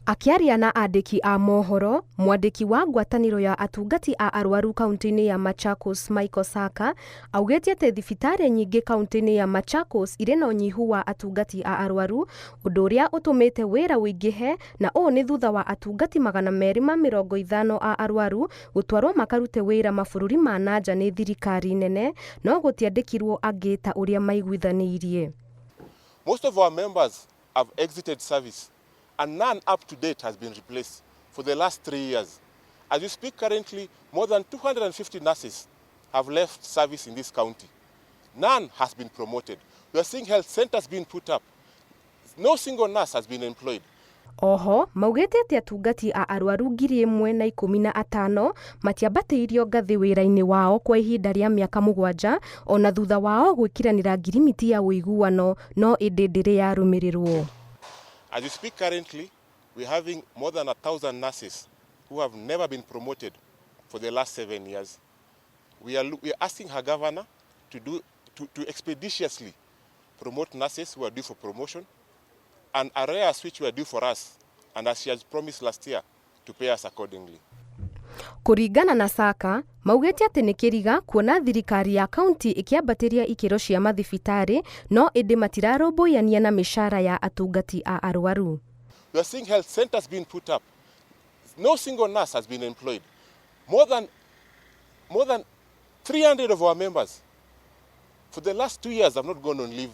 Akiaria na andiki a mohoro, mwandiki wa ngwatanĩro ya atungati a arwaru kauntĩ-inĩ ya Machakos Saka augĩte atĩ thibitarĩ nyingĩ kauntĩ-inĩ ya Machakos irĩ na ũnyihu wa atungati a arwaru, ũndũ ũrĩa ũtũmĩte wĩra wĩingĩhe, na ũũ nĩ thutha wa atungati 250 a arwaru gũtwarwo makarute wĩra mabũrũri ma nanja nĩ thirikari nene, no gũtiandĩkirwo angĩ ta ũrĩa maiguithanĩirie. Most of our members have exited service, and none up to date has been replaced for the last 3 years. As we speak currently, more than 250 nurses have left service in this county. None has been promoted. We are seeing health centers being put up. No single nurse has been employed. Oho, maugĩte atĩ atungati a arwaru 1,015 matiambatĩirio ngathĩ wĩra-inĩ wao kwa ihinda rĩa mĩaka 7 ona thutha wao gwĩkiranĩra ngirimiti ya ũiguano, no ĩndĩ ndĩrĩ yarũmĩrĩrwo. As we speak currently, we're having more than 1,000 nurses who have never been promoted for the last 7 years. We are asking her governor to expeditiously promote nurses who are due for promotion, and arrears which were due for us, and as she has promised last year, to pay us accordingly. Kũringana na Saka, maugĩte atĩ nĩ kĩriga kuona thirikari ya kaunti ĩkĩambatĩria ikĩro cia mathibitarĩ, no ĩndĩ matirarũmbũyania na mĩcara ya atungati a arwaru. We are seeing health centers being put up. No single nurse has been employed. More than 300 of our members for the last 2 years have not gone on leave.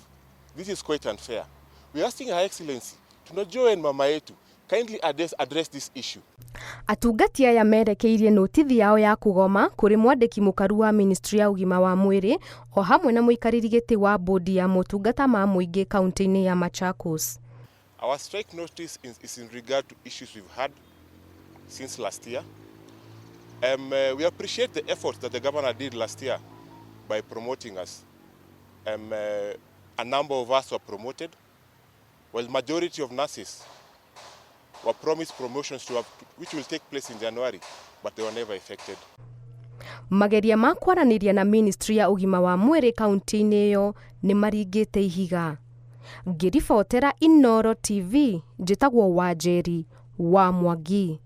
This is quite unfair. We are asking Her Excellency tunajoin mama yetu kindly address this issue. Atungati aya merekeirie notithi yao ya kũgoma kũrĩ mwandĩki mũkaru wa Ministry ya ũgima wa mwĩrĩ o hamwe na mũikarĩri gĩtĩ wa bodi ya motungata ma mũingĩ kauntĩ-inĩ ya Machakos. Our strike notice is in regard to issues we've had since last year. We appreciate the efforts that the governor did last year by promoting us. A number of us were promoted, while the majority of nurses were promised promotions which will take place in January, but they were never effected. Mageria ma kwaranĩria na Ministry ya ũgima wa mwĩrĩ kauntĩ-inĩ ĩyo nĩ maringĩte ihiga. Ngĩribotera Inooro TV, njĩtagwo Wanjeri wa Mwangi.